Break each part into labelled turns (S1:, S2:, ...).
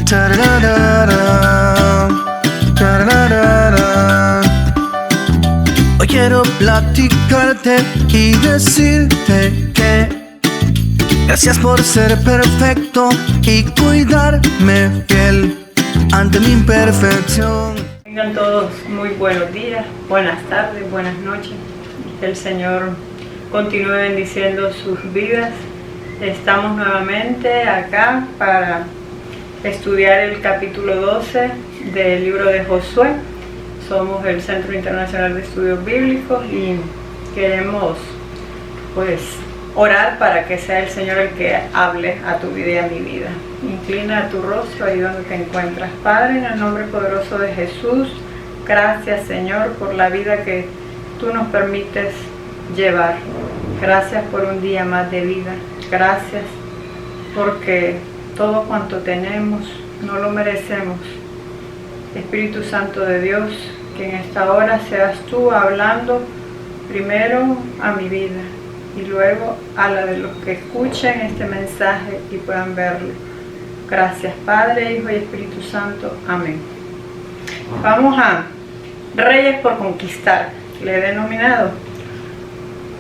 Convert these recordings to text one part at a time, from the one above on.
S1: Tararara, tararara. Hoy quiero platicarte y decirte que gracias por ser perfecto y cuidarme fiel ante mi imperfección.
S2: Tengan todos muy buenos días, buenas tardes, buenas noches. Que el Señor continúe bendiciendo sus vidas. Estamos nuevamente acá para estudiar el capítulo 12 del libro de Josué. Somos el Centro Internacional de Estudios Bíblicos y queremos orar para que sea el Señor el que hable a tu vida y a mi vida. Inclina tu rostro ahí donde te encuentras. Padre, en el nombre poderoso de Jesús, gracias Señor por la vida que tú nos permites llevar. Gracias por un día más de vida. Gracias porque todo cuanto tenemos no lo merecemos. Espíritu Santo de Dios, que en esta hora seas tú hablando primero a mi vida y luego a la de los que escuchen este mensaje y puedan verlo. Gracias Padre, Hijo y Espíritu Santo. Amén. Vamos a Reyes por conquistar. Le he denominado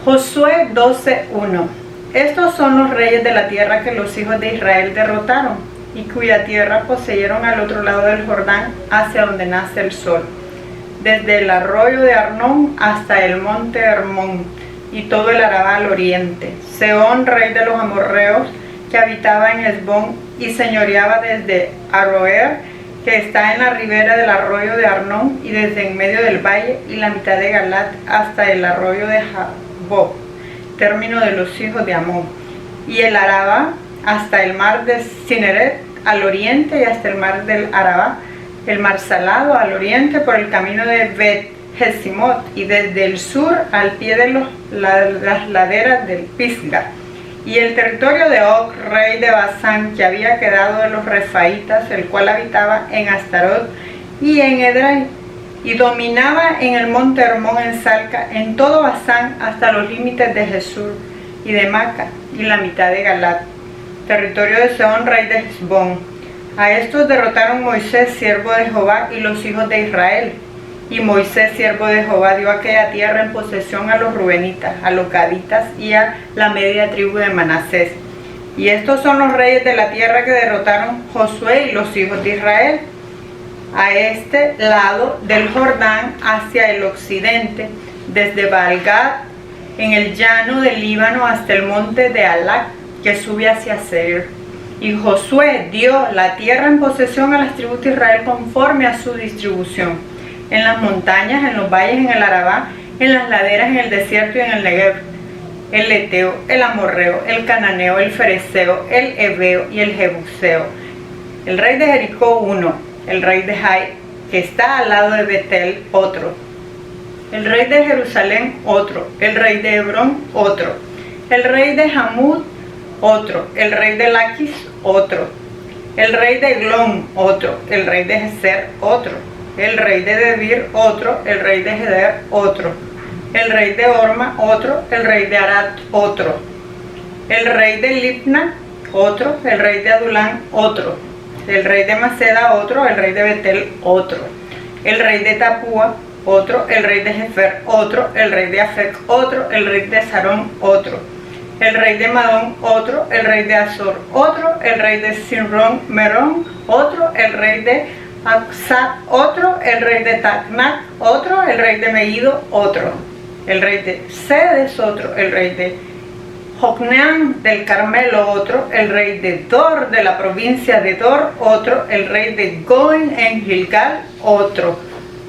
S2: Josué 12:1. Estos son los reyes de la tierra que los hijos de Israel derrotaron y cuya tierra poseyeron al otro lado del Jordán, hacia donde nace el sol, desde el arroyo de Arnón hasta el monte Hermón y todo el Arabá al oriente. Sehón, rey de los amorreos, que habitaba en Hesbón y señoreaba desde Aroer, que está en la ribera del arroyo de Arnón, y desde en medio del valle y la mitad de Galat hasta el arroyo de Jaboc, término de los hijos de Amón, y el Arabá hasta el mar de Cineret al oriente y hasta el mar del Arabá, el mar Salado al oriente por el camino de Bet-Jesimot, y desde el sur al pie de las laderas del Pisga, y el territorio de Og, rey de Basán, que había quedado de los refaítas, el cual habitaba en Astarot y en Edrei, y dominaba en el monte Hermón en Salca, en todo Basán hasta los límites de Jesús y de Maca y la mitad de Galat, territorio de Sehón, rey de Hesbón. A estos derrotaron Moisés, siervo de Jehová, y los hijos de Israel. Y Moisés, siervo de Jehová, dio aquella tierra en posesión a los rubenitas, a los gaditas y a la media tribu de Manasés. Y estos son los reyes de la tierra que derrotaron Josué y los hijos de Israel. A este lado del Jordán, hacia el occidente, desde Baal-Gad, en el llano del Líbano, hasta el monte de Alac, que sube hacia Seir. Y Josué dio la tierra en posesión a las tribus de Israel conforme a su distribución, en las montañas, en los valles, en el Arabá, en las laderas, en el desierto y en el Negev, el Eteo, el Amorreo, el Cananeo, el Fereceo, el Heveo y el Jebuseo. El rey de Jericó, uno. El rey de Jai, que está al lado de Betel, otro. El rey de Jerusalén, otro. El rey de Hebrón, otro. El rey de Jamud, otro. El rey de Laquis, otro. El rey de Eglón, otro. El rey de Geser, otro. El rey de Debir, otro. El rey de Geder, otro. El rey de Orma, otro. El rey de Arad, otro. El rey de Libna, otro. El rey de Adulán, otro. El rey de Maceda, otro. El rey de Betel, otro. El rey de Tapúa, otro. El rey de Jefer, otro. El rey de Afec, otro. El rey de Sarón, otro. El rey de Madón, otro. El rey de Azor, otro. El rey de Sinrón, Merón, otro. El rey de Aksat, otro. El rey de Tacnac, otro. El rey de Megiddo, otro. El rey de Sedes, otro. El rey de Jocneam del Carmelo, otro. El rey de Dor de la provincia de Dor, otro. El rey de Goin en Gilgal, otro.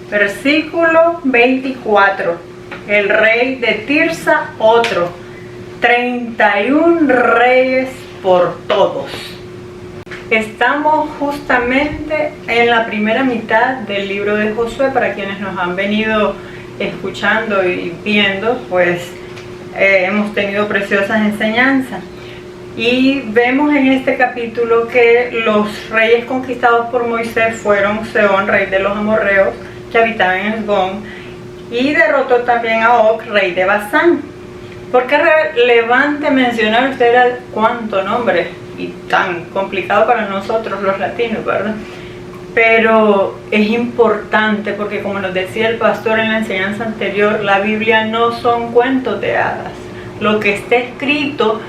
S2: Versículo 24. El rey de Tirsa, otro. 31 reyes por todos. Estamos justamente en la primera mitad del libro de Josué. Para quienes nos han venido escuchando y viendo, hemos tenido preciosas enseñanzas. Y vemos en este capítulo que los reyes conquistados por Moisés fueron Sehón, rey de los amorreos, que habitaba en Hesbón, y derrotó también a Og, rey de Basán. ¿Por qué relevante mencionar usted cuánto nombre? y tan complicado para nosotros los latinos, ¿verdad? Pero es importante porque, como nos decía el pastor en la enseñanza anterior, la Biblia no son cuentos de hadas. Lo que está escrito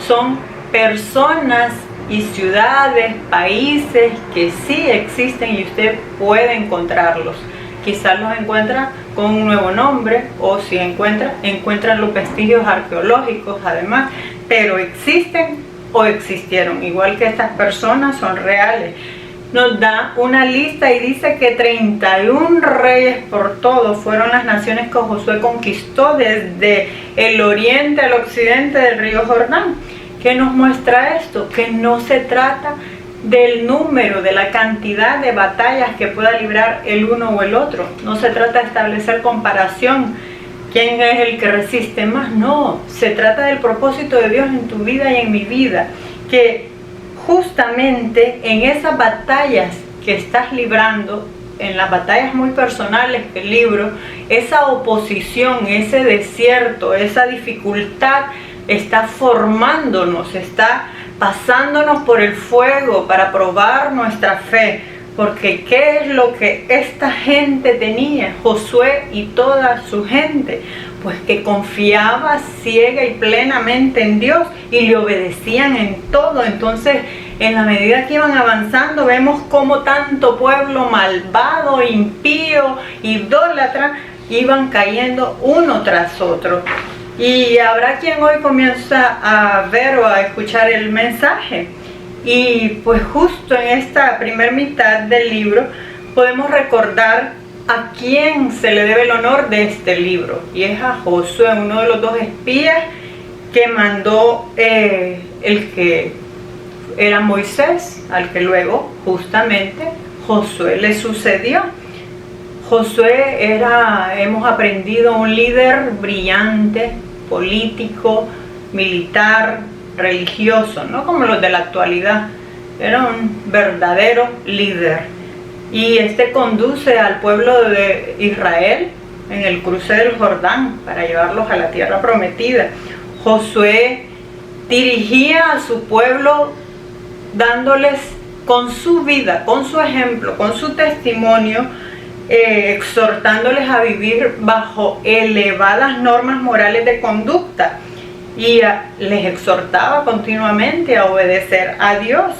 S2: son personas y ciudades, países que sí existen y usted puede encontrarlos. Quizás los encuentra con un nuevo nombre, o si encuentran los vestigios arqueológicos además, pero existen o existieron, igual que estas personas son reales. Nos da una lista y dice que 31 reyes por todo fueron las naciones que Josué conquistó desde el oriente al occidente del río Jordán. ¿Qué nos muestra esto? Que no se trata del número, de la cantidad de batallas que pueda librar el uno o el otro. No se trata de establecer comparación, quién es el que resiste más. No, se trata del propósito de Dios en tu vida y en mi vida, que justamente en esas batallas que estás librando, en las batallas muy personales que libro, esa oposición, ese desierto, esa dificultad está formándonos, está pasándonos por el fuego para probar nuestra fe. Porque ¿qué es lo que esta gente tenía, Josué y toda su gente? Pues que confiaba ciega y plenamente en Dios y le obedecían en todo. Entonces, en la medida que iban avanzando, vemos cómo tanto pueblo malvado, impío, idólatra, iban cayendo uno tras otro. Y habrá quien hoy comienza a ver o a escuchar el mensaje. Y pues justo en esta primera mitad del libro podemos recordar a quién se le debe el honor de este libro. Y es a Josué, uno de los dos espías que mandó el que era Moisés, al que luego justamente Josué le sucedió. Josué era, hemos aprendido, un líder brillante, político, militar, religioso, no como los de la actualidad. Era un verdadero líder. Y este conduce al pueblo de Israel en el cruce del Jordán para llevarlos a la tierra prometida. Josué dirigía a su pueblo dándoles con su vida, con su ejemplo, con su testimonio, exhortándoles a vivir bajo elevadas normas morales de conducta, y les exhortaba continuamente a obedecer a Dios.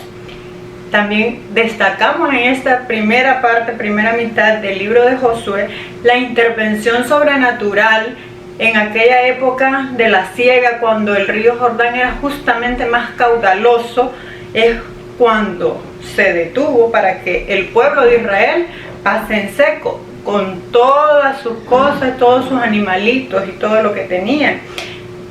S2: También destacamos en esta primera mitad del libro de Josué, la intervención sobrenatural en aquella época de la siega, cuando el río Jordán era justamente más caudaloso. Es cuando se detuvo para que el pueblo de Israel pase en seco, con todas sus cosas, todos sus animalitos y todo lo que tenían.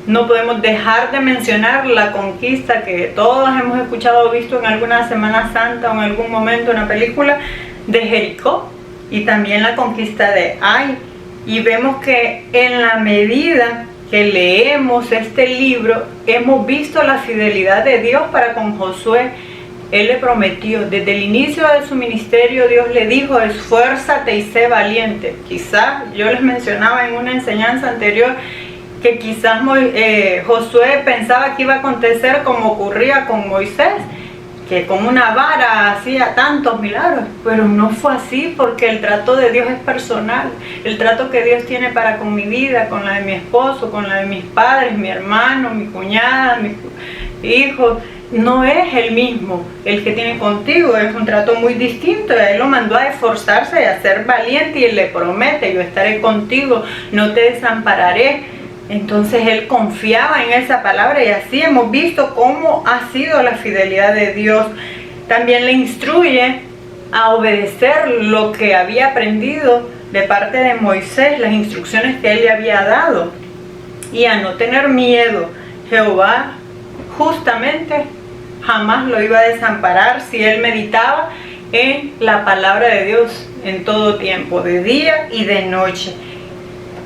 S2: No podemos dejar de mencionar la conquista que todos hemos escuchado o visto en alguna Semana Santa o en algún momento en una película, de Jericó, y también la conquista de Ai. Y vemos que en la medida que leemos este libro, hemos visto la fidelidad de Dios para con Josué. Él le prometió, desde el inicio de su ministerio, Dios le dijo: esfuérzate y sé valiente. Quizás, yo les mencionaba en una enseñanza anterior, que quizás Josué pensaba que iba a acontecer como ocurría con Moisés, que con una vara hacía tantos milagros, pero no fue así, porque el trato de Dios es personal. El trato que Dios tiene para con mi vida, con la de mi esposo, con la de mis padres, mi hermano, mi cuñada, mis hijos, no es el mismo el que tiene contigo. Es un trato muy distinto. Él lo mandó a esforzarse y a ser valiente, y Él le promete: yo estaré contigo, no te desampararé. Entonces él confiaba en esa palabra, y así hemos visto cómo ha sido la fidelidad de Dios. También le instruye a obedecer lo que había aprendido de parte de Moisés, las instrucciones que él le había dado, y a no tener miedo. Jehová justamente jamás lo iba a desamparar si él meditaba en la palabra de Dios en todo tiempo, de día y de noche.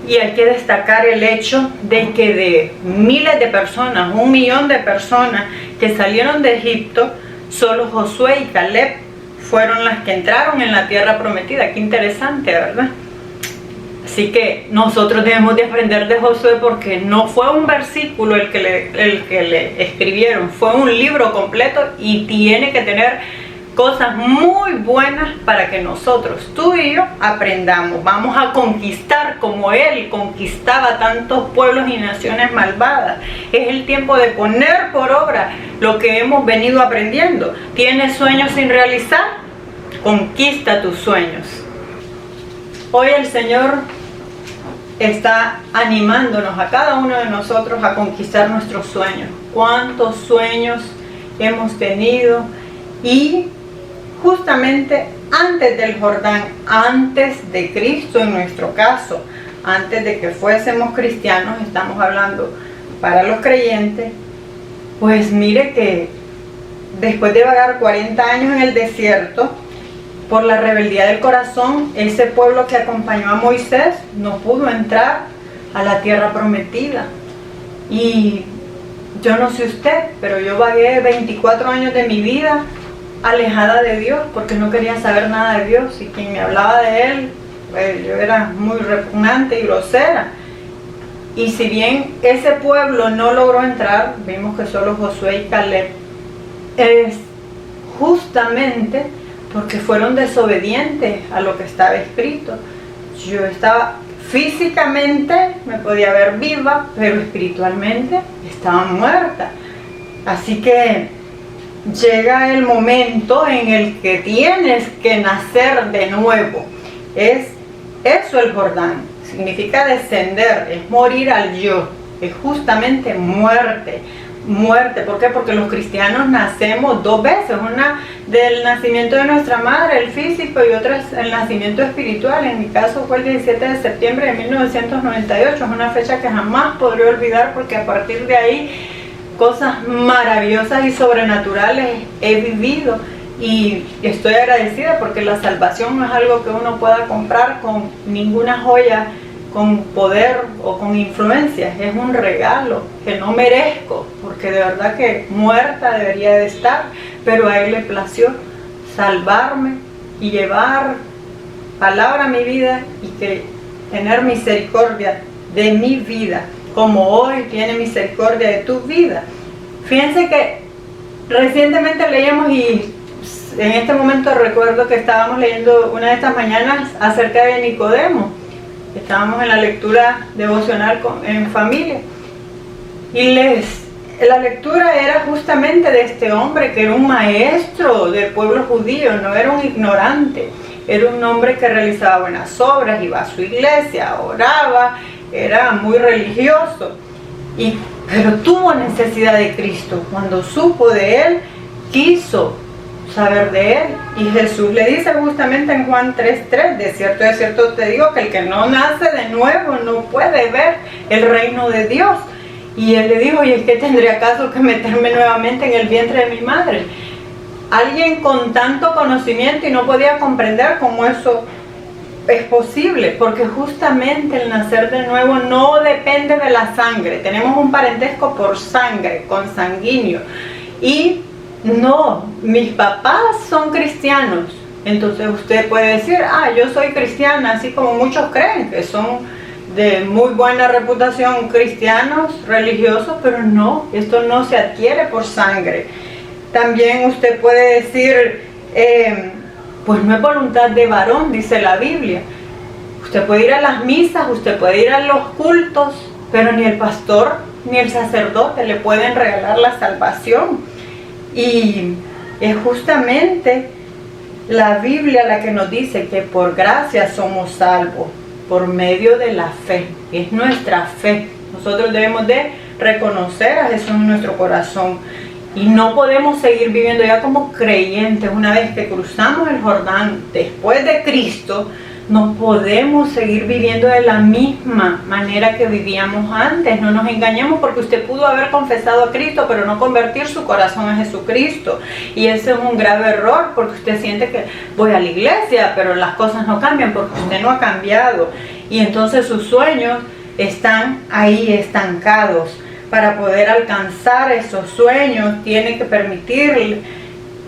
S2: Y hay que destacar el hecho de que de miles de personas, 1 millón de personas que salieron de Egipto, solo Josué y Caleb fueron las que entraron en la tierra prometida. Qué interesante, ¿verdad? Así que nosotros debemos de aprender de Josué, porque no fue un versículo el que le escribieron, fue un libro completo y tiene que tener cosas muy buenas para que nosotros, tú y yo, aprendamos. Vamos a conquistar como él conquistaba tantos pueblos y naciones malvadas. Es el tiempo de poner por obra lo que hemos venido aprendiendo. ¿Tienes sueños sin realizar? Conquista tus sueños. Hoy el Señor está animándonos a cada uno de nosotros a conquistar nuestros sueños. ¿Cuántos sueños hemos tenido? Y justamente antes del Jordán, antes de Cristo en nuestro caso, antes de que fuésemos cristianos, estamos hablando para los creyentes, pues mire que después de vagar 40 años en el desierto, por la rebeldía del corazón, ese pueblo que acompañó a Moisés no pudo entrar a la tierra prometida. Y yo no sé usted, pero yo vagué 24 años de mi vida alejada de Dios, porque no quería saber nada de Dios, y quien me hablaba de Él, pues yo era muy repugnante y grosera. Y si bien ese pueblo no logró entrar, vimos que solo Josué y Caleb, es justamente porque fueron desobedientes a lo que estaba escrito. Yo estaba físicamente, me podía ver viva, pero espiritualmente estaba muerta. Así que llega el momento en el que tienes que nacer de nuevo. Es eso el Jordán. Significa descender, es morir al yo, es justamente muerte. Muerte, ¿por qué? Porque los cristianos nacemos dos veces, una del nacimiento de nuestra madre, el físico, y otra es el nacimiento espiritual. En mi caso fue el 17 de septiembre de 1998, es una fecha que jamás podré olvidar, porque a partir de ahí cosas maravillosas y sobrenaturales he vivido, y estoy agradecida porque la salvación no es algo que uno pueda comprar con ninguna joya, con poder o con influencias. Es un regalo que no merezco, porque de verdad que muerta debería de estar, pero a Él le plació salvarme y llevar palabra a mi vida, y que tener misericordia de mi vida, como hoy tiene misericordia de tu vida. Fíjense que recientemente leíamos, y en este momento recuerdo que estábamos leyendo una de estas mañanas acerca de Nicodemo. Estábamos en la lectura devocional en familia, y la lectura era justamente de este hombre que era un maestro del pueblo judío, no era un ignorante, era un hombre que realizaba buenas obras, iba a su iglesia, oraba, era muy religioso, pero tuvo necesidad de Cristo. Cuando supo de Él, quiso saber de Él, y Jesús le dice justamente en Juan 3:3, de cierto te digo que el que no nace de nuevo no puede ver el reino de Dios. Y él le dijo: ¿y es que tendría acaso que meterme nuevamente en el vientre de mi madre? Alguien con tanto conocimiento, y no podía comprender cómo eso es posible, porque justamente el nacer de nuevo no depende de la sangre. Tenemos un parentesco por sangre, consanguíneo, y no, mis papás son cristianos. Entonces usted puede decir: yo soy cristiana, así como muchos creen que son de muy buena reputación, cristianos, religiosos, pero no, esto no se adquiere por sangre. También usted puede decir, pues no es voluntad de varón, dice la Biblia. Usted puede ir a las misas, usted puede ir a los cultos, pero ni el pastor ni el sacerdote le pueden regalar la salvación. Y es justamente la Biblia la que nos dice que por gracia somos salvos, por medio de la fe. Es nuestra fe. Nosotros debemos de reconocer a Jesús en nuestro corazón, y no podemos seguir viviendo ya como creyentes. Una vez que cruzamos el Jordán después de Cristo, no podemos seguir viviendo de la misma manera que vivíamos antes. No nos engañemos, porque usted pudo haber confesado a Cristo, pero no convertir su corazón a Jesucristo. Y ese es un grave error, porque usted siente que voy a la iglesia, pero las cosas no cambian, porque usted no ha cambiado. Y entonces sus sueños están ahí estancados. Para poder alcanzar esos sueños, tiene que permitirle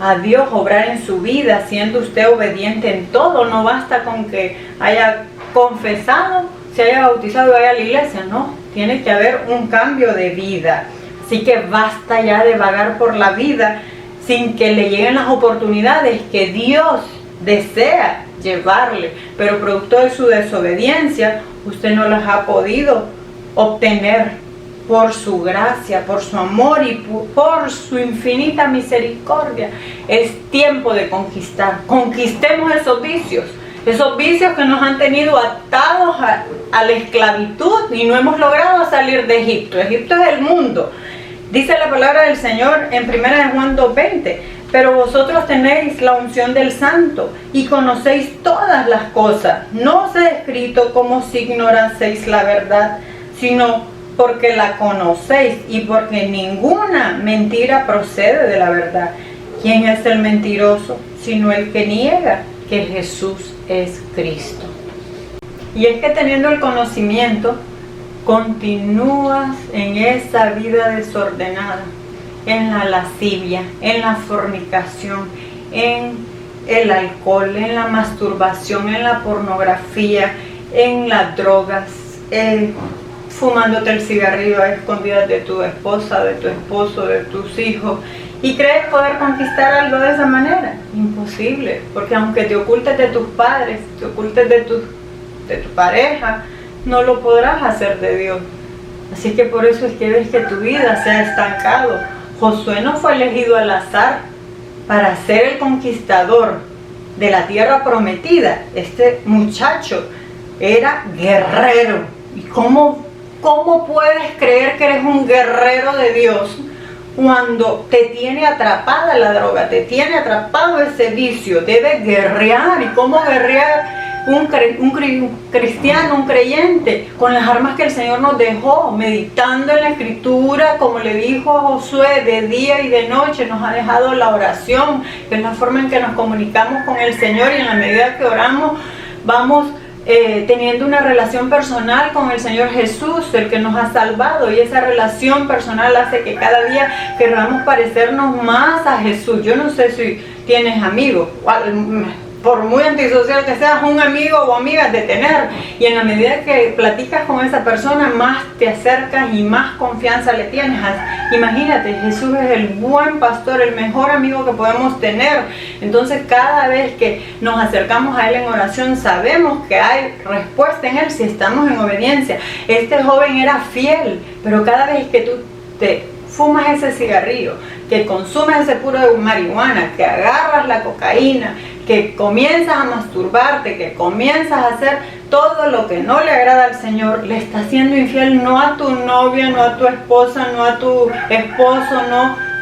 S2: a Dios obrar en su vida, siendo usted obediente en todo. No basta con que haya confesado se haya bautizado y vaya a la iglesia, no, tiene que haber un cambio de vida. Así que basta ya de vagar por la vida sin que le lleguen las oportunidades que Dios desea llevarle, pero producto de su desobediencia, usted no las ha podido obtener por su gracia, por su amor y por su infinita misericordia. Es tiempo de conquistar. Conquistemos esos vicios que nos han tenido atados a la esclavitud y no hemos logrado salir de Egipto. Egipto es el mundo. Dice la palabra del Señor en 1 Juan 2:20, pero vosotros tenéis la unción del Santo y conocéis todas las cosas. No os he escrito como si ignoraseis la verdad, sino porque la conocéis y porque ninguna mentira procede de la verdad. ¿Quién es el mentiroso? Sino el que niega que Jesús es Cristo. Y es que teniendo el conocimiento, continúas en esa vida desordenada, en la lascivia, en la fornicación, en el alcohol, en la masturbación, en la pornografía, en las drogas, fumándote el cigarrillo a escondidas de tu esposa, de tu esposo, de tus hijos, y crees poder conquistar algo de esa manera. Imposible, porque aunque te ocultes de tus padres, te ocultes de tu pareja, no lo podrás hacer de Dios. Así que por eso es que ves que tu vida se ha estancado. Josué no fue elegido al azar para ser el conquistador de la tierra prometida. Este muchacho era guerrero. ¿Y cómo puedes creer que eres un guerrero de Dios cuando te tiene atrapada la droga, te tiene atrapado ese vicio? Debes guerrear. ¿Y cómo guerrear un cristiano, un creyente? Con las armas que el Señor nos dejó, meditando en la Escritura, como le dijo a Josué, de día y de noche. Nos ha dejado la oración, que es la forma en que nos comunicamos con el Señor, y en la medida que oramos vamos teniendo una relación personal con el Señor Jesús, el que nos ha salvado, y esa relación personal hace que cada día queramos parecernos más a Jesús. Yo no sé si tienes amigos, por muy antisocial que seas, un amigo o amiga de tener, y en la medida que platicas con esa persona, más te acercas y más confianza le tienes. Imagínate, Jesús es el buen pastor, el mejor amigo que podemos tener. Entonces cada vez que nos acercamos a Él en oración, sabemos que hay respuesta en Él si estamos en obediencia. Este joven era fiel, pero cada vez que tú te fumas ese cigarrillo, que consumes ese puro de marihuana, que agarras la cocaína, que comienzas a masturbarte, que comienzas a hacer todo lo que no le agrada al Señor, le estás siendo infiel no a tu novia, no a tu esposa, no a tu esposo,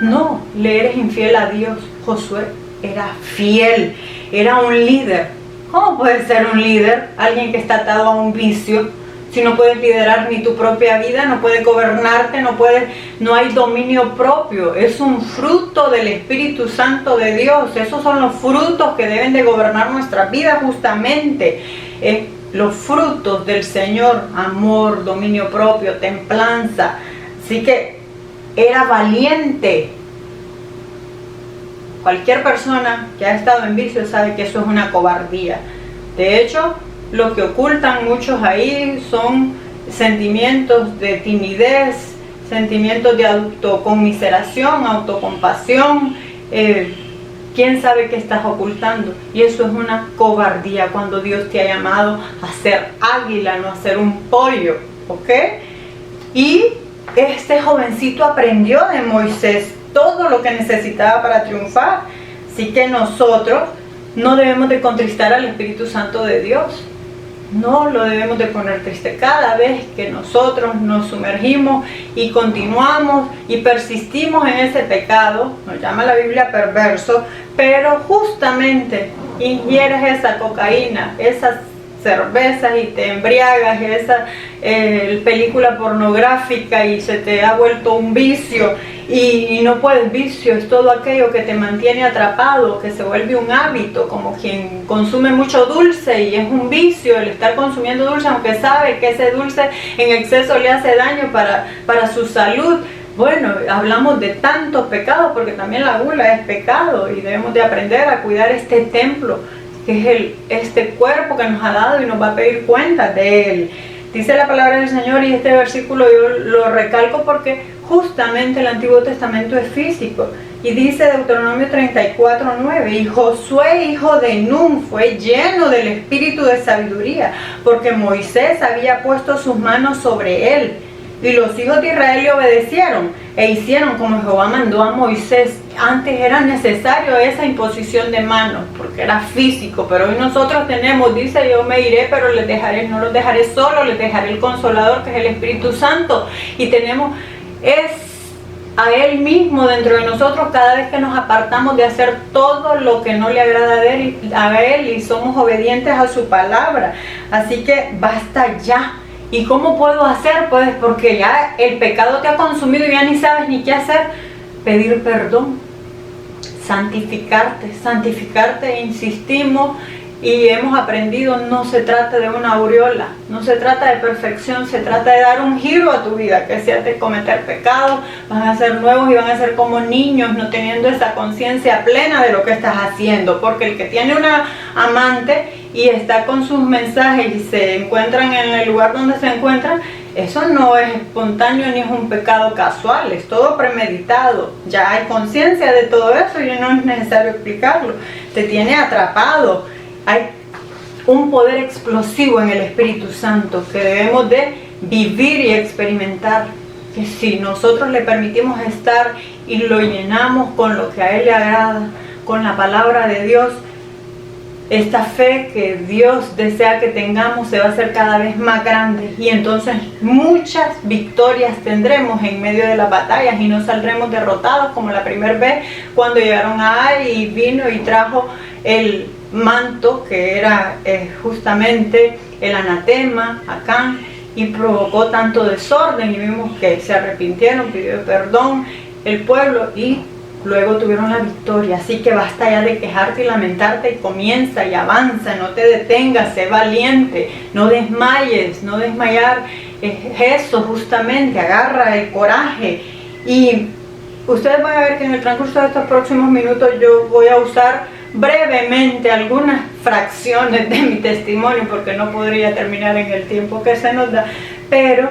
S2: no, le eres infiel a Dios. Josué era fiel, era un líder. ¿Cómo puede ser un líder alguien que está atado a un vicio? Si no puedes liderar ni tu propia vida, no puedes gobernarte, no hay dominio propio. Es un fruto del Espíritu Santo de Dios. Esos son los frutos que deben de gobernar nuestra vida justamente. Los frutos del Señor: amor, dominio propio, templanza. Así que era valiente. Cualquier persona que ha estado en vicio sabe que eso es una cobardía. De hecho, lo que ocultan muchos ahí son sentimientos de timidez, sentimientos de autoconmiseración, autocompasión. ¿Quién sabe qué estás ocultando? Y eso es una cobardía cuando Dios te ha llamado a ser águila, no a ser un pollo, ¿ok? Y este jovencito aprendió de Moisés todo lo que necesitaba para triunfar. Así que nosotros no debemos de contristar al Espíritu Santo de Dios. No lo debemos de poner triste. Cada vez que nosotros nos sumergimos y continuamos y persistimos en ese pecado, nos llama la Biblia perverso, pero justamente ingieres esa cocaína, esas cervezas y te embriagas, esa película pornográfica, y se te ha vuelto un vicio, y no puedes. Vicio es todo aquello que te mantiene atrapado, que se vuelve un hábito, como quien consume mucho dulce y es un vicio el estar consumiendo dulce, aunque sabe que ese dulce en exceso le hace daño para su salud. Bueno, hablamos de tantos pecados, porque también la gula es pecado, y debemos de aprender a cuidar este templo, que es este cuerpo que nos ha dado, y nos va a pedir cuentas de él. Dice la palabra del Señor, y este versículo yo lo recalco porque justamente el Antiguo Testamento es físico. Y dice Deuteronomio 34:9, y Josué, hijo de Nun, fue lleno del espíritu de sabiduría, porque Moisés había puesto sus manos sobre él. Y los hijos de Israel le obedecieron e hicieron como Jehová mandó a Moisés. Antes era necesario esa imposición de manos, porque era físico, pero hoy nosotros tenemos, dice, yo me iré, pero les dejaré, no los dejaré solos, les dejaré el Consolador, que es el Espíritu Santo. Y tenemos, a Él mismo dentro de nosotros cada vez que nos apartamos de hacer todo lo que no le agrada a Él y somos obedientes a su palabra. Así que basta ya. ¿Y cómo puedo hacer? Pues porque ya el pecado te ha consumido y ya ni sabes ni qué hacer. Pedir perdón, santificarte, insistimos y hemos aprendido, no se trata de una aureola, no se trata de perfección, se trata de dar un giro a tu vida, que si antes de cometer pecados van a ser nuevos y van a ser como niños, no teniendo esa conciencia plena de lo que estás haciendo, porque el que tiene una amante y está con sus mensajes y se encuentran en el lugar donde se encuentran, eso no es espontáneo ni es un pecado casual, es todo premeditado. Ya hay conciencia de todo eso y no es necesario explicarlo. Te tiene atrapado. Hay un poder explosivo en el Espíritu Santo que debemos de vivir y experimentar. Que si nosotros le permitimos estar y lo llenamos con lo que a Él le agrada, con la palabra de Dios, esta fe que Dios desea que tengamos se va a hacer cada vez más grande y entonces muchas victorias tendremos en medio de las batallas y no saldremos derrotados como la primera vez cuando llegaron a Ai y vino y trajo el manto que era justamente el anatema acá y provocó tanto desorden y vimos que se arrepintieron, pidió perdón el pueblo y luego tuvieron la victoria. Así que basta ya de quejarte y lamentarte y comienza y avanza, no te detengas, sé valiente, no desmayes, no desmayar, eso justamente, agarra el coraje. Y ustedes van a ver que en el transcurso de estos próximos minutos yo voy a usar brevemente algunas fracciones de mi testimonio porque no podría terminar en el tiempo que se nos da, pero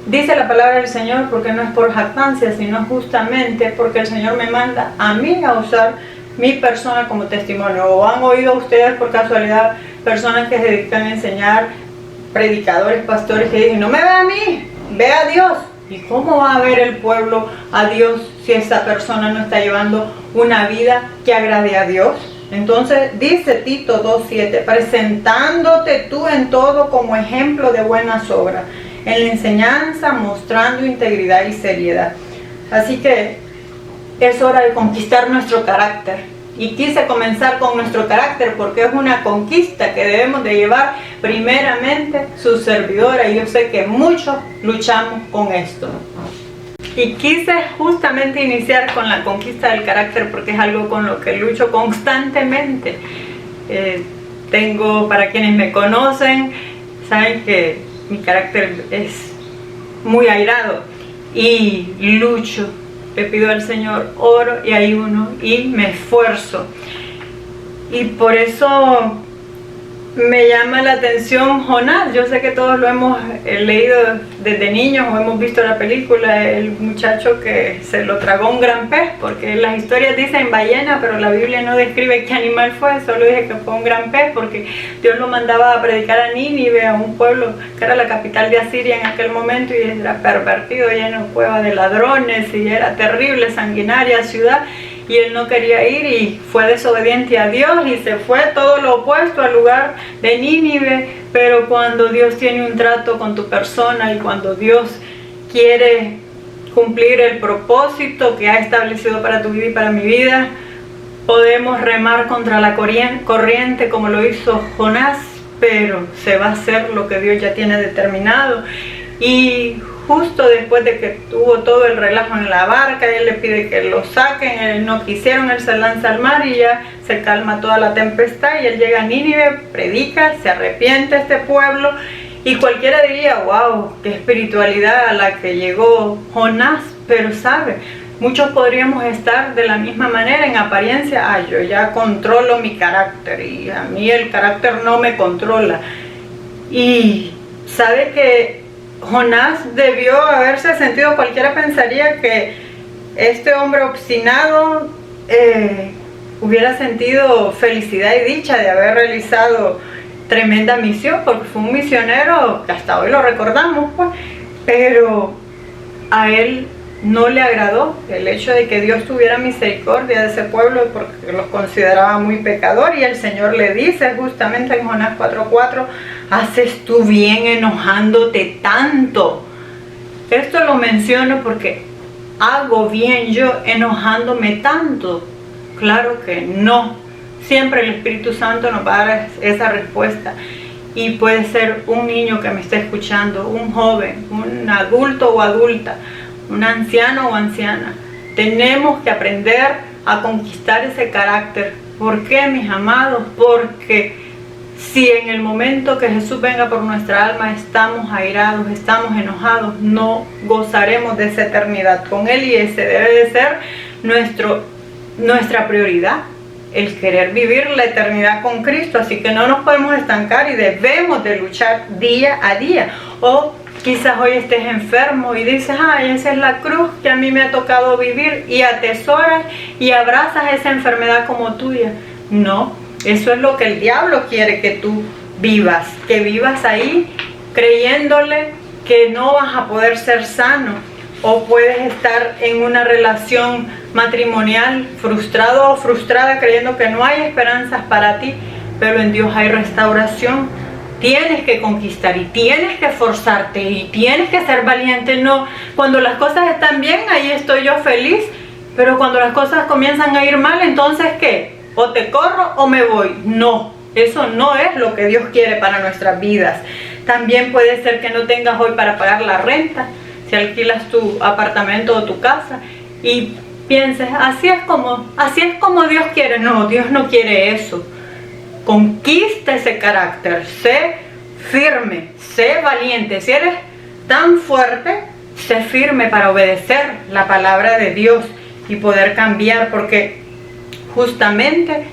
S2: dice la palabra del Señor, porque no es por jactancia, sino justamente porque el Señor me manda a mí a usar mi persona como testimonio. O han oído ustedes por casualidad personas que se dedican a enseñar, predicadores, pastores, que dicen, no me ve a mí, ve a Dios. ¿Y cómo va a ver el pueblo a Dios si esa persona no está llevando una vida que agrade a Dios? Entonces dice Tito 2:7, presentándote tú en todo como ejemplo de buenas obras, en la enseñanza mostrando integridad y seriedad. Así que es hora de conquistar nuestro carácter. Y quise comenzar con nuestro carácter porque es una conquista que debemos de llevar primeramente su servidora. Y yo sé que muchos luchamos con esto. Y quise justamente iniciar con la conquista del carácter porque es algo con lo que lucho constantemente. Para quienes me conocen, saben que mi carácter es muy airado y lucho, le pido al Señor, oro y ayuno y me esfuerzo. Y por eso me llama la atención Jonás. Yo sé que todos lo hemos leído desde niños o hemos visto la película, el muchacho que se lo tragó un gran pez, porque las historias dicen ballena, pero la Biblia no describe qué animal fue, solo dice que fue un gran pez, porque Dios lo mandaba a predicar a Nínive, a un pueblo que era la capital de Asiria en aquel momento, y era pervertido, lleno de cuevas de ladrones, y era terrible, sanguinaria ciudad. Y él no quería ir y fue desobediente a Dios y se fue todo lo opuesto al lugar de Nínive. Pero cuando Dios tiene un trato con tu persona y cuando Dios quiere cumplir el propósito que ha establecido para tu vida y para mi vida, podemos remar contra la corriente como lo hizo Jonás, pero se va a hacer lo que Dios ya tiene determinado. Y justo después de que tuvo todo el relajo en la barca, él le pide que lo saquen, no quisieron, él se lanza al mar y ya se calma toda la tempestad y él llega a Nínive, predica, se arrepiente este pueblo y cualquiera diría, wow, qué espiritualidad a la que llegó Jonás, pero sabe, muchos podríamos estar de la misma manera en apariencia, yo ya controlo mi carácter y a mí el carácter no me controla. Y sabe que Jonás debió haberse sentido, cualquiera pensaría que este hombre obstinado hubiera sentido felicidad y dicha de haber realizado tremenda misión, porque fue un misionero que hasta hoy lo recordamos, pues, pero a él no le agradó el hecho de que Dios tuviera misericordia de ese pueblo porque los consideraba muy pecador, y el Señor le dice justamente en Jonás 4:4: haces tú bien enojándote tanto. Esto lo menciono porque hago bien yo enojándome tanto. Claro que no. Siempre el Espíritu Santo nos va a dar esa respuesta, y puede ser un niño que me esté escuchando, un joven, un adulto o adulta, un anciano o anciana. Tenemos que aprender a conquistar ese carácter. ¿Por qué, mis amados? Porque si en el momento que Jesús venga por nuestra alma estamos airados, estamos enojados, no gozaremos de esa eternidad con Él, y ese debe de ser nuestra prioridad, el querer vivir la eternidad con Cristo. Así que no nos podemos estancar y debemos de luchar día a día. O quizás hoy estés enfermo y dices: ay, esa es la cruz que a mí me ha tocado vivir, y atesoras y abrazas esa enfermedad como tuya. No, eso es lo que el diablo quiere que tú vivas, que vivas ahí creyéndole que no vas a poder ser sano, o puedes estar en una relación matrimonial frustrado o frustrada creyendo que no hay esperanzas para ti, pero en Dios hay restauración. Tienes que conquistar y tienes que esforzarte y tienes que ser valiente. No, cuando las cosas están bien, ahí estoy yo feliz, pero cuando las cosas comienzan a ir mal, entonces ¿qué? O te corro o me voy. No, eso no es lo que Dios quiere para nuestras vidas. También puede ser que no tengas hoy para pagar la renta, si alquilas tu apartamento o tu casa, y pienses: así es como Dios quiere. No, Dios no quiere eso. Conquista ese carácter, sé firme, sé valiente. Si eres tan fuerte, sé firme para obedecer la palabra de Dios y poder cambiar, porque justamente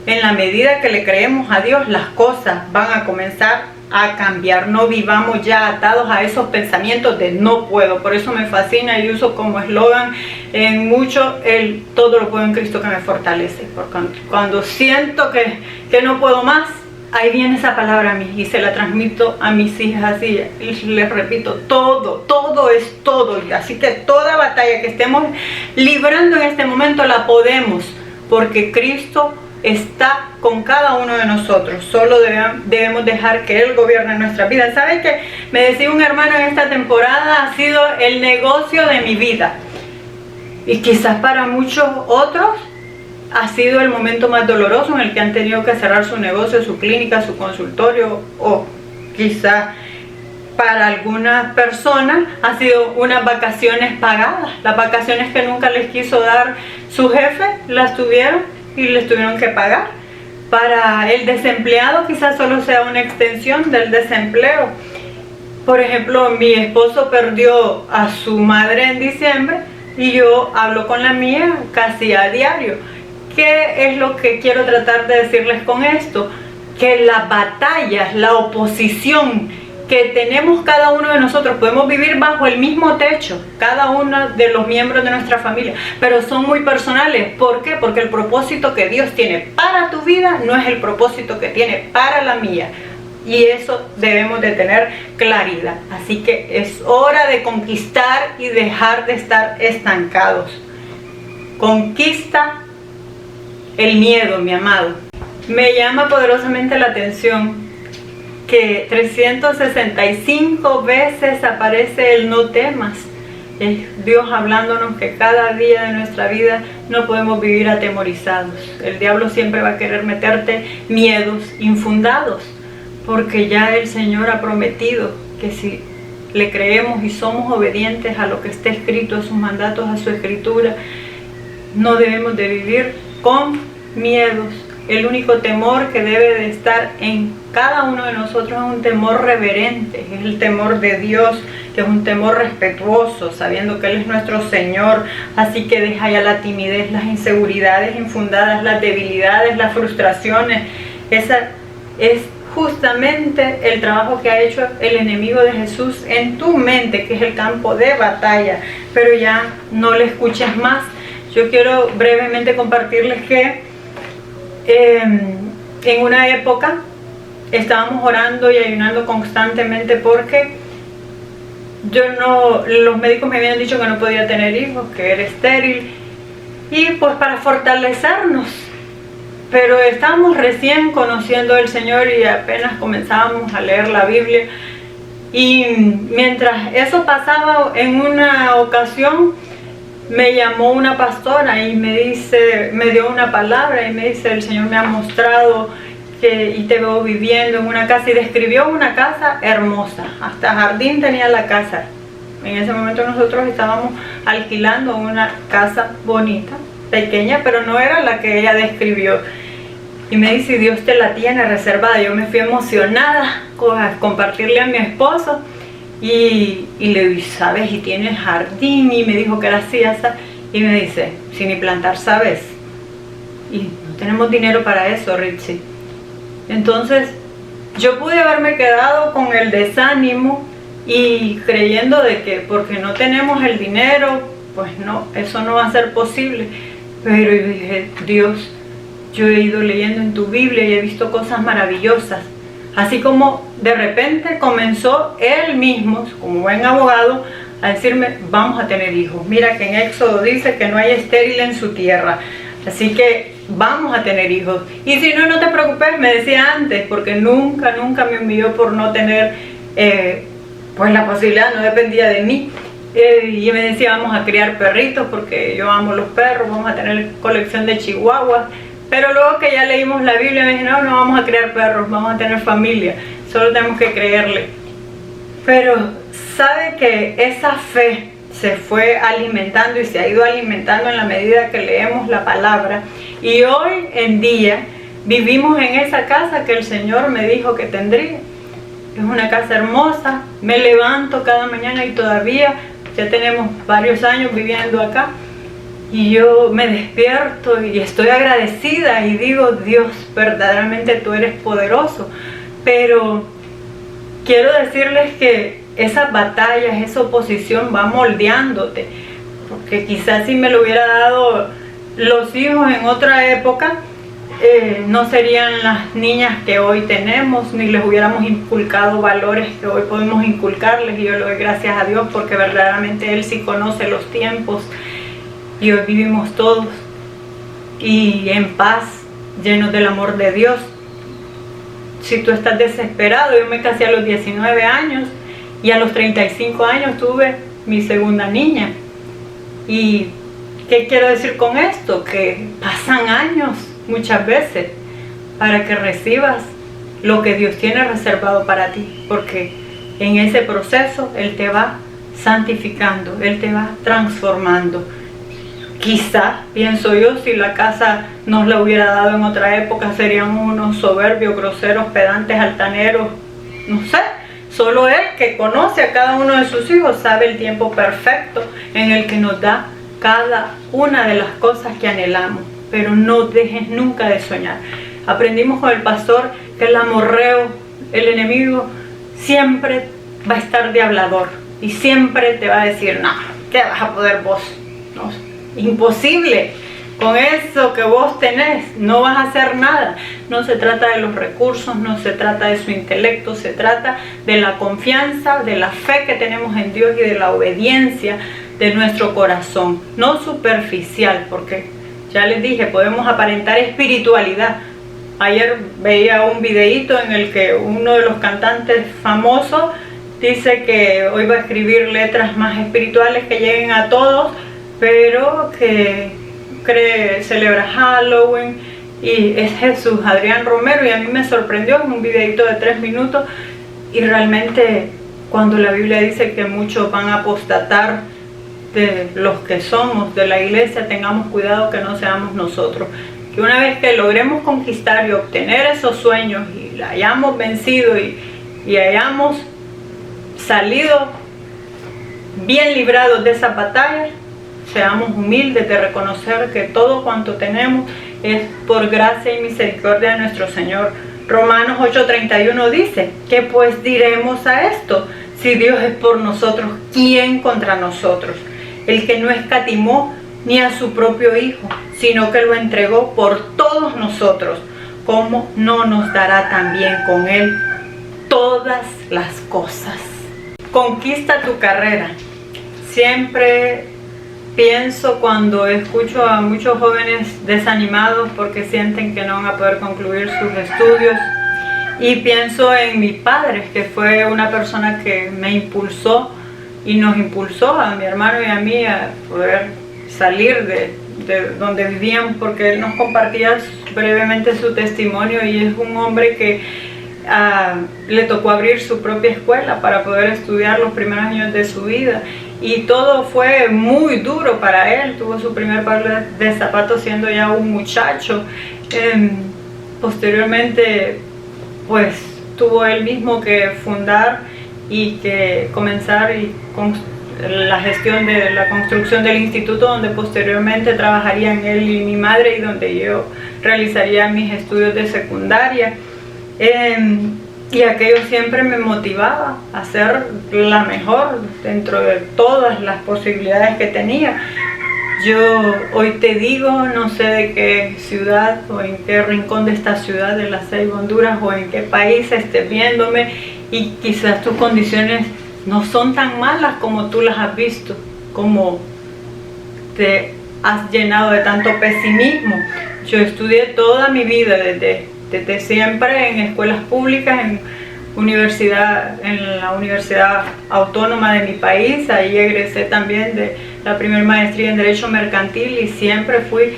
S2: en la medida que le creemos a Dios, las cosas van a comenzar a cambiar. No vivamos ya atados a esos pensamientos de no puedo. Por eso me fascina y uso como eslogan en mucho el todo lo puedo en Cristo que me fortalece. Porque cuando siento que no puedo más, ahí viene esa palabra a mí y se la transmito a mis hijas así, y les repito: todo es todo. Así que toda batalla que estemos librando en este momento la podemos, porque Cristo está con cada uno de nosotros. Solo debemos dejar que Él gobierne nuestra vida. ¿Saben qué? Me decía un hermano en esta temporada: ha sido el negocio de mi vida. Y quizás para muchos otros ha sido el momento más doloroso en el que han tenido que cerrar su negocio, su clínica, su consultorio, o quizás para algunas personas ha sido unas vacaciones pagadas. Las vacaciones que nunca les quiso dar su jefe, las tuvieron y les tuvieron que pagar. Para el desempleado quizás solo sea una extensión del desempleo. Por ejemplo, mi esposo perdió a su madre en diciembre y yo hablo con la mía casi a diario. ¿Qué es lo que quiero tratar de decirles con esto? Que las batallas, la oposición que tenemos cada uno de nosotros, podemos vivir bajo el mismo techo, cada uno de los miembros de nuestra familia, pero son muy personales. ¿Por qué? Porque el propósito que Dios tiene para tu vida no es el propósito que tiene para la mía, y eso debemos de tener claridad. Así que es hora de conquistar y dejar de estar estancados. Conquista el miedo, mi amado. Me llama poderosamente la atención que 365 veces aparece el no temas. Es Dios hablándonos que cada día de nuestra vida no podemos vivir atemorizados. El diablo siempre va a querer meterte miedos infundados, porque ya el Señor ha prometido que si le creemos y somos obedientes a lo que está escrito, a sus mandatos, a su escritura, no debemos de vivir con miedos. El único temor que debe de estar en cada uno de nosotros es un temor reverente, es el temor de Dios, que es un temor respetuoso, sabiendo que Él es nuestro Señor. Así que deja ya la timidez, las inseguridades infundadas, las debilidades, las frustraciones. Esa es justamente el trabajo que ha hecho el enemigo de Jesús en tu mente, que es el campo de batalla, pero ya no le escuches más. Yo quiero brevemente compartirles que en una época estábamos orando y ayunando constantemente porque los médicos me habían dicho que no podía tener hijos, que era estéril, y pues para fortalecernos. Pero estábamos recién conociendo al Señor y apenas comenzábamos a leer la Biblia. Y mientras eso pasaba, en una ocasión me llamó una pastora y me dio una palabra y me dice: el Señor me ha mostrado y te veo viviendo en una casa, y describió una casa hermosa, hasta jardín tenía la casa. En ese momento nosotros estábamos alquilando una casa bonita, pequeña, pero no era la que ella describió. Y me dice: Dios te la tiene reservada. Yo me fui emocionada a compartirle a mi esposo y le dije: ¿sabes? Y tiene jardín, y me dijo que era así, y me dice: si ni plantar sabes, y no tenemos dinero para eso, Richie. Entonces yo pude haberme quedado con el desánimo y creyendo de que porque no tenemos el dinero, pues no, eso no va a ser posible. Pero yo dije: Dios, yo he ido leyendo en tu Biblia y he visto cosas maravillosas. Así como de repente comenzó él mismo, como buen abogado, a decirme: vamos a tener hijos. Mira que en Éxodo dice que no hay estéril en su tierra. Así que vamos a tener hijos. Y si no, no te preocupes, me decía antes, porque nunca me humilló por no tener pues la posibilidad, no dependía de mí. Y me decía: vamos a criar perritos porque yo amo los perros, vamos a tener colección de chihuahuas. Pero luego que ya leímos la Biblia me dije: no vamos a criar perros, vamos a tener familia, solo tenemos que creerle. Pero sabe que esa fe se fue alimentando y se ha ido alimentando en la medida que leemos la palabra, y hoy en día vivimos en esa casa que el Señor me dijo que tendría. Es una casa hermosa, me levanto cada mañana y todavía ya tenemos varios años viviendo acá, y yo me despierto y estoy agradecida y digo: Dios, verdaderamente tú eres poderoso. Pero quiero decirles que esas batallas, esa oposición va moldeándote, porque quizás si me lo hubiera dado los hijos en otra época, no serían las niñas que hoy tenemos, ni les hubiéramos inculcado valores que hoy podemos inculcarles, y yo le doy gracias a Dios porque verdaderamente Él sí conoce los tiempos, y hoy vivimos todos y en paz, llenos del amor de Dios. Si tú estás desesperado, yo me casé a los 19 años y a los 35 años tuve mi segunda niña. ¿Y qué quiero decir con esto? Que pasan años muchas veces para que recibas lo que Dios tiene reservado para ti, porque en ese proceso Él te va santificando, Él te va transformando. Quizá, pienso yo, si la casa nos la hubiera dado en otra época, serían unos soberbios, groseros, pedantes, altaneros, no sé. Solo Él, que conoce a cada uno de sus hijos, sabe el tiempo perfecto en el que nos da cada una de las cosas que anhelamos. Pero no dejes nunca de soñar. Aprendimos con el pastor que el amorreo, el enemigo, siempre va a estar de hablador y siempre te va a decir: no, ¿qué vas a poder vos? No, imposible. Con eso que vos tenés no vas a hacer nada. No se trata de los recursos, no se trata de su intelecto, se trata de la confianza, de la fe que tenemos en Dios y de la obediencia de nuestro corazón. No superficial, porque ya les dije, podemos aparentar espiritualidad. Ayer veía un videíto en el que uno de los cantantes famosos dice que hoy va a escribir letras más espirituales que lleguen a todos, pero que celebra Halloween y es Jesús Adrián Romero, y a mí me sorprendió en un videito de 3 minutos. Y realmente cuando la Biblia dice que muchos van a apostatar de los que somos de la iglesia, tengamos cuidado que no seamos nosotros, que una vez que logremos conquistar y obtener esos sueños y la hayamos vencido y hayamos salido bien librados de esas batallas, seamos humildes de reconocer que todo cuanto tenemos es por gracia y misericordia de nuestro Señor Romanos 8:31 dice, ¿qué pues diremos a esto? Si Dios es por nosotros, ¿quién contra nosotros? El que no escatimó ni a su propio Hijo, sino que lo entregó por todos nosotros, ¿cómo no nos dará también con Él todas las cosas? Conquista tu carrera. Siempre pienso cuando escucho a muchos jóvenes desanimados porque sienten que no van a poder concluir sus estudios, y pienso en mi padre, que fue una persona que me impulsó y nos impulsó a mi hermano y a mí a poder salir de donde vivían, porque él nos compartía brevemente su testimonio, y es un hombre que le tocó abrir su propia escuela para poder estudiar los primeros años de su vida, y todo fue muy duro para él. Tuvo su primer par de zapatos siendo ya un muchacho. Posteriormente pues tuvo él mismo que fundar y que comenzar la gestión de la construcción del instituto, donde posteriormente trabajarían él y mi madre, y donde yo realizaría mis estudios de secundaria. Y aquello siempre me motivaba a ser la mejor dentro de todas las posibilidades que tenía. Yo hoy te digo, no sé de qué ciudad o en qué rincón de esta ciudad de La Ceiba, Honduras, o en qué país estés viéndome, y quizás tus condiciones no son tan malas como tú las has visto, como te has llenado de tanto pesimismo. Yo estudié toda mi vida desde siempre en escuelas públicas, en la Universidad Autónoma de mi país. Ahí egresé también de la primera maestría en Derecho Mercantil, y siempre fui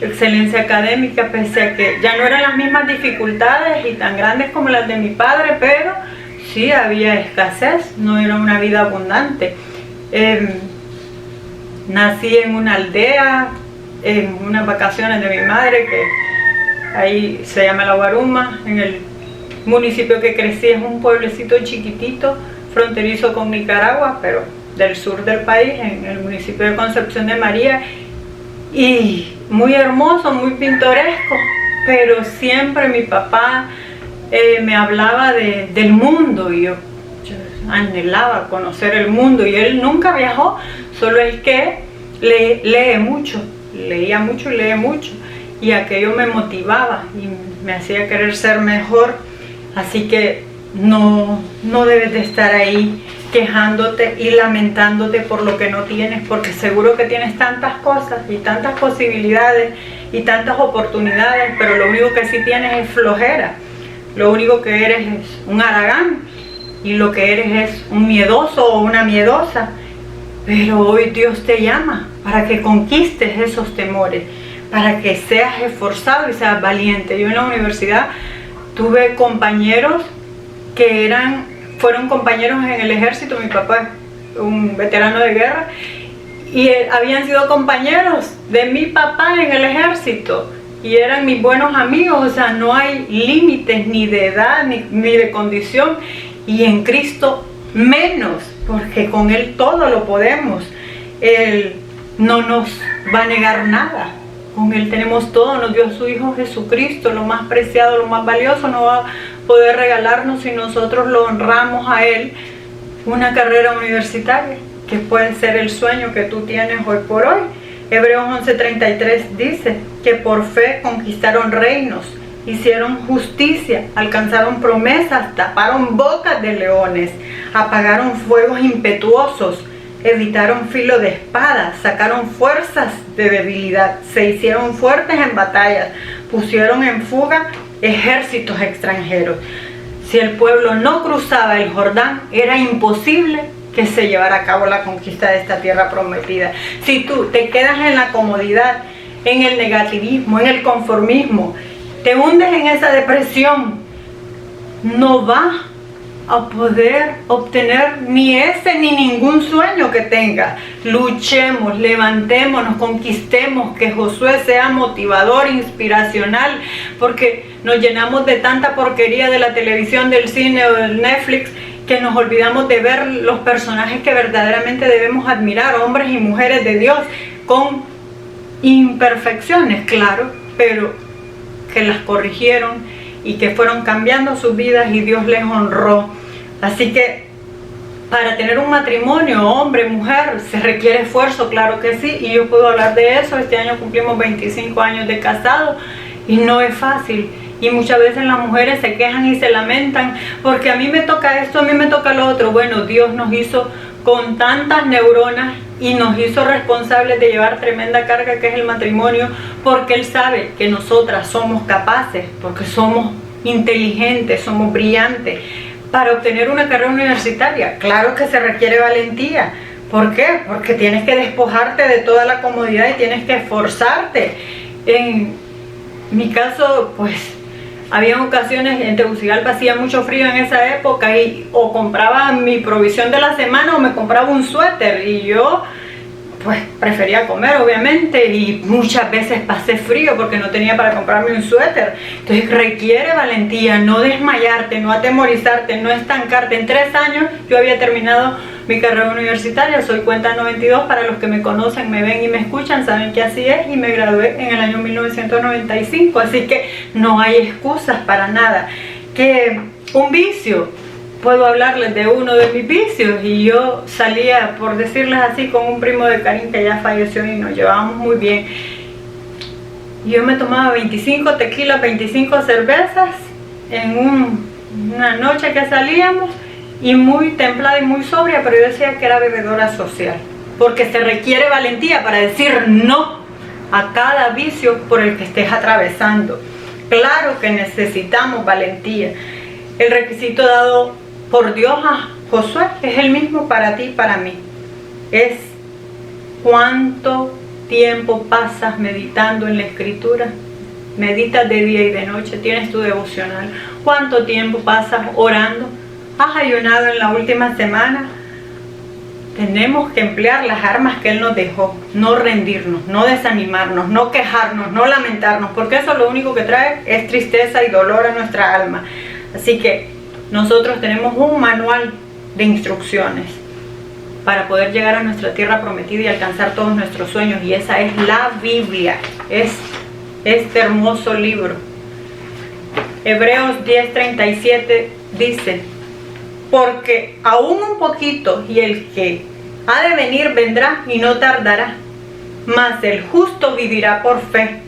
S2: excelencia académica, pese a que ya no eran las mismas dificultades y tan grandes como las de mi padre, pero sí había escasez, no era una vida abundante. Nací en una aldea, en unas vacaciones de mi madre, que ahí se llama La Guaruma. En el municipio que crecí es un pueblecito chiquitito, fronterizo con Nicaragua, pero del sur del país, en el municipio de Concepción de María, y muy hermoso, muy pintoresco, pero siempre mi papá me hablaba del mundo, y yo anhelaba conocer el mundo, y él nunca viajó, solo el que leía mucho y lee mucho, y aquello me motivaba y me hacía querer ser mejor. Así que no debes de estar ahí quejándote y lamentándote por lo que no tienes, porque seguro que tienes tantas cosas y tantas posibilidades y tantas oportunidades, pero lo único que sí tienes es flojera. Lo único que eres es un haragán, y lo que eres es un miedoso o una miedosa. Pero hoy Dios te llama para que conquistes esos temores, para que seas esforzado y seas valiente. Yo en la universidad tuve compañeros que fueron compañeros en el ejército. Mi papá es un veterano de guerra, y habían sido compañeros de mi papá en el ejército, y eran mis buenos amigos. O sea, no hay límites ni de edad ni de condición, y en Cristo menos, porque con Él todo lo podemos. Él no nos va a negar nada. Con Él tenemos todo. Nos dio a su Hijo Jesucristo, lo más preciado, lo más valioso. No va a poder regalarnos, si nosotros lo honramos a Él, una carrera universitaria, que puede ser el sueño que tú tienes hoy por hoy. Hebreos 11:33 dice que por fe conquistaron reinos, hicieron justicia, alcanzaron promesas, taparon bocas de leones, apagaron fuegos impetuosos, evitaron filo de espada, sacaron fuerzas de debilidad, se hicieron fuertes en batallas, pusieron en fuga ejércitos extranjeros. Si el pueblo no cruzaba el Jordán, era imposible que se llevara a cabo la conquista de esta tierra prometida. Si tú te quedas en la comodidad, en el negativismo, en el conformismo, te hundes en esa depresión, no vas a poder obtener ni ese ni ningún sueño que tengas. Luchemos, levantémonos, conquistemos, que Josué sea motivador, inspiracional, porque nos llenamos de tanta porquería de la televisión, del cine o del Netflix, que nos olvidamos de ver los personajes que verdaderamente debemos admirar, hombres y mujeres de Dios, con imperfecciones, claro, pero que las corrigieron y que fueron cambiando sus vidas y Dios les honró. Así que para tener un matrimonio, hombre, mujer, se requiere esfuerzo, claro que sí, y yo puedo hablar de eso. Este año cumplimos 25 años de casado y no es fácil. Y muchas veces las mujeres se quejan y se lamentan porque a mí me toca esto, a mí me toca lo otro. Bueno, Dios nos hizo con tantas neuronas y nos hizo responsables de llevar tremenda carga que es el matrimonio, porque Él sabe que nosotras somos capaces, porque somos inteligentes, somos brillantes. Para obtener una carrera universitaria, claro que se requiere valentía. ¿Por qué? Porque tienes que despojarte de toda la comodidad y tienes que esforzarte. En mi caso, pues, había ocasiones en Tegucigalpa, hacía mucho frío en esa época y o compraba mi provisión de la semana o me compraba un suéter, y yo pues prefería comer, obviamente, y muchas veces pasé frío porque no tenía para comprarme un suéter. Entonces requiere valentía, no desmayarte, no atemorizarte, no estancarte. En 3 años yo había terminado mi carrera universitaria, soy cuenta 92, para los que me conocen, me ven y me escuchan, saben que así es, y me gradué en el año 1995, así que no hay excusas para nada. Que un vicio, puedo hablarles de uno de mis vicios, y yo salía, por decirles así, con un primo de Karim que ya falleció y nos llevábamos muy bien. Yo me tomaba 25 tequilas, 25 cervezas en una noche que salíamos, y muy templada y muy sobria, pero yo decía que era bebedora social, porque se requiere valentía para decir no a cada vicio por el que estés atravesando. Claro que necesitamos valentía. El requisito dado por Dios a Josué es el mismo para ti y para mí. Es cuánto tiempo pasas meditando en la Escritura. Meditas de día y de noche, tienes tu devocional. ¿Cuánto tiempo pasas orando? ¿Has ayunado en la última semana? Tenemos que emplear las armas que Él nos dejó, no rendirnos, no desanimarnos, no quejarnos, no lamentarnos, porque eso lo único que trae es tristeza y dolor a nuestra alma. Así que nosotros tenemos un manual de instrucciones para poder llegar a nuestra tierra prometida y alcanzar todos nuestros sueños, y esa es la Biblia, es este hermoso libro. Hebreos 10:37 dice: porque aún un poquito, y el que ha de venir vendrá y no tardará, mas el justo vivirá por fe,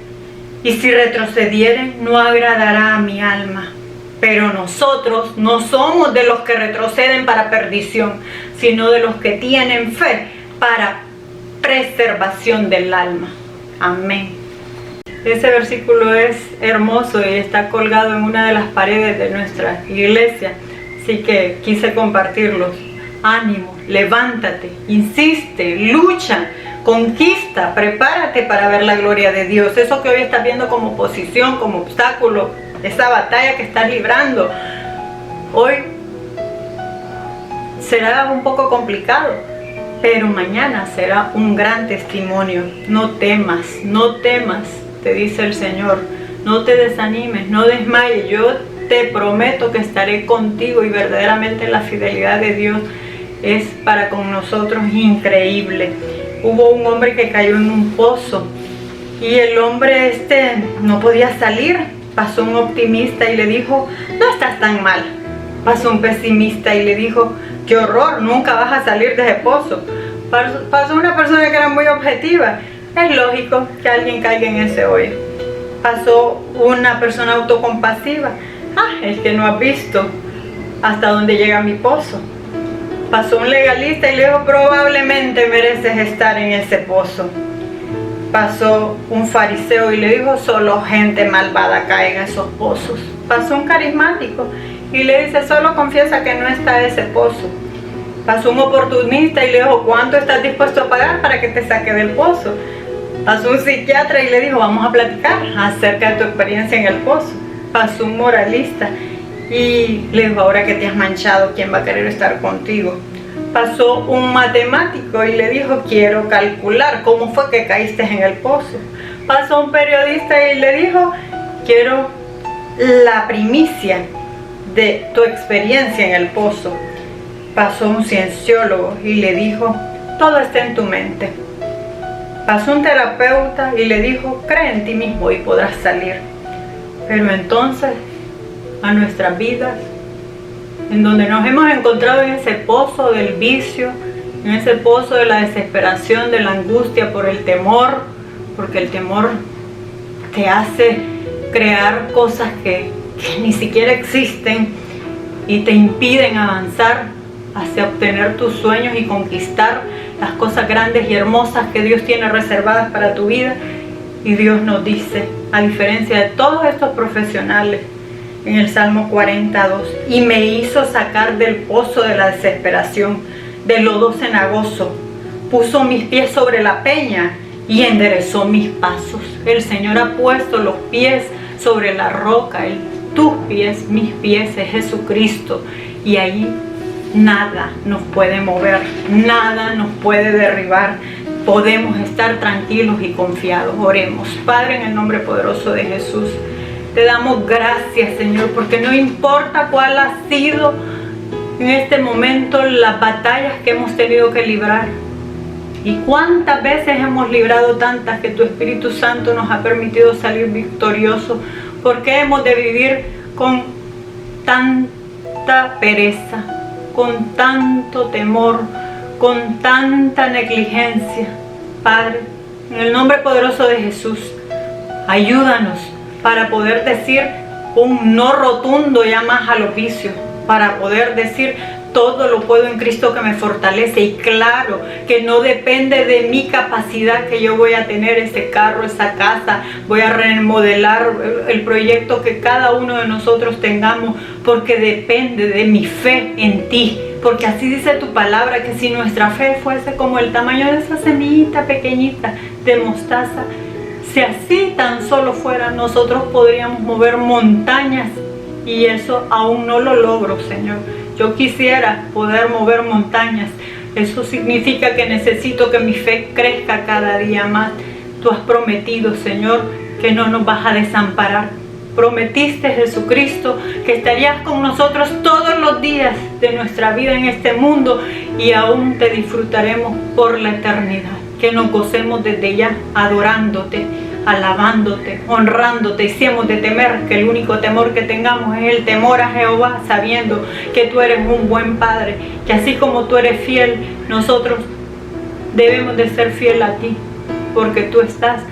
S2: y si retrocediere no agradará a mi alma. Pero nosotros no somos de los que retroceden para perdición, sino de los que tienen fe para preservación del alma. Amén. Ese versículo es hermoso y está colgado en una de las paredes de nuestra iglesia. Así que quise compartirlos. Ánimo, levántate, insiste, lucha, conquista, prepárate para ver la gloria de Dios. Eso que hoy estás viendo como oposición, como obstáculo, esa batalla que estás librando, hoy será un poco complicado, pero mañana será un gran testimonio. No temas, no temas, te dice el Señor. No te desanimes, no desmayes. Yo te prometo que estaré contigo, y verdaderamente la fidelidad de Dios es para con nosotros increíble. Hubo un hombre que cayó en un pozo y el hombre no podía salir. Pasó un optimista y le dijo: no estás tan mal. Pasó un pesimista y le dijo: qué horror, nunca vas a salir de ese pozo. Pasó una persona que era muy objetiva: es lógico que alguien caiga en ese hoyo. Pasó una persona autocompasiva: es que no has visto hasta dónde llega mi pozo. Pasó un legalista y le dijo: probablemente mereces estar en ese pozo. Pasó un fariseo y le dijo: solo gente malvada cae en esos pozos. Pasó un carismático y le dice: solo confiesa que no está ese pozo. Pasó un oportunista y le dijo: ¿cuánto estás dispuesto a pagar para que te saque del pozo? Pasó un psiquiatra y le dijo: vamos a platicar acerca de tu experiencia en el pozo. Pasó un moralista y le dijo: ahora que te has manchado, ¿quién va a querer estar contigo? Pasó un matemático y le dijo: quiero calcular cómo fue que caíste en el pozo. Pasó un periodista y le dijo: quiero la primicia de tu experiencia en el pozo. Pasó un cienciólogo y le dijo: todo está en tu mente. Pasó un terapeuta y le dijo: cree en ti mismo y podrás salir. Pero entonces a nuestras vidas, en donde nos hemos encontrado en ese pozo del vicio, en ese pozo de la desesperación, de la angustia por el temor, porque el temor te hace crear cosas que ni siquiera existen y te impiden avanzar hacia obtener tus sueños y conquistar las cosas grandes y hermosas que Dios tiene reservadas para tu vida. Y Dios nos dice, a diferencia de todos estos profesionales, en el Salmo 42, y me hizo sacar del pozo de la desesperación, del lodo cenagoso, puso mis pies sobre la peña y enderezó mis pasos. El Señor ha puesto los pies sobre la roca, tus pies, mis pies, es Jesucristo, y ahí nada nos puede mover, nada nos puede derribar. Podemos estar tranquilos y confiados. Oremos. Padre, en el nombre poderoso de Jesús, te damos gracias, Señor, porque no importa cuál ha sido en este momento las batallas que hemos tenido que librar, y cuántas veces hemos librado tantas que tu Espíritu Santo nos ha permitido salir victoriosos. ¿Por qué hemos de vivir con tanta pereza, con tanto temor, con tanta negligencia? Padre, en el nombre poderoso de Jesús, ayúdanos para poder decir un no rotundo ya más a los vicios, para poder decir todo lo puedo en Cristo que me fortalece. Y claro, que no depende de mi capacidad que yo voy a tener ese carro, esa casa, voy a remodelar el proyecto que cada uno de nosotros tengamos, porque depende de mi fe en ti. Porque así dice tu palabra, que si nuestra fe fuese como el tamaño de esa semillita pequeñita de mostaza, si así tan solo fuera, nosotros podríamos mover montañas. Y eso aún no lo logro, Señor. Yo quisiera poder mover montañas. Eso significa que necesito que mi fe crezca cada día más. Tú has prometido, Señor, que no nos vas a desamparar. Prometiste, Jesucristo, que estarías con nosotros todos los días de nuestra vida en este mundo, y aún te disfrutaremos por la eternidad. Que nos gocemos desde ya adorándote, alabándote, honrándote, y si hemos de temer, que el único temor que tengamos es el temor a Jehová, sabiendo que tú eres un buen Padre, que así como tú eres fiel, nosotros debemos de ser fiel a ti, porque tú estás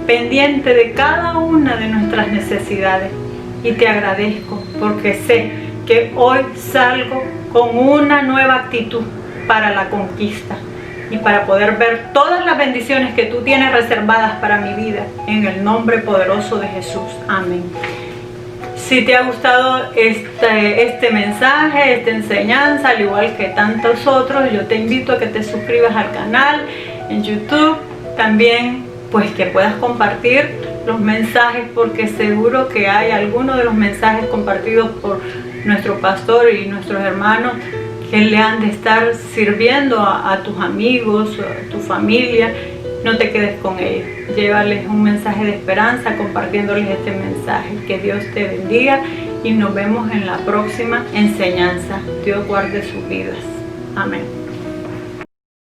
S2: pendiente de cada una de nuestras necesidades. Y te agradezco porque sé que hoy salgo con una nueva actitud para la conquista y para poder ver todas las bendiciones que tú tienes reservadas para mi vida, en el nombre poderoso de Jesús. Amén. Si te ha gustado este mensaje, esta enseñanza, al igual que tantos otros, yo te invito a que te suscribas al canal en YouTube. También pues que puedas compartir los mensajes, porque seguro que hay algunos de los mensajes compartidos por nuestro pastor y nuestros hermanos que le han de estar sirviendo a tus amigos, a tu familia. No te quedes con ellos, llévales un mensaje de esperanza compartiéndoles este mensaje. Que Dios te bendiga y nos vemos en la próxima enseñanza. Dios guarde sus vidas. Amén.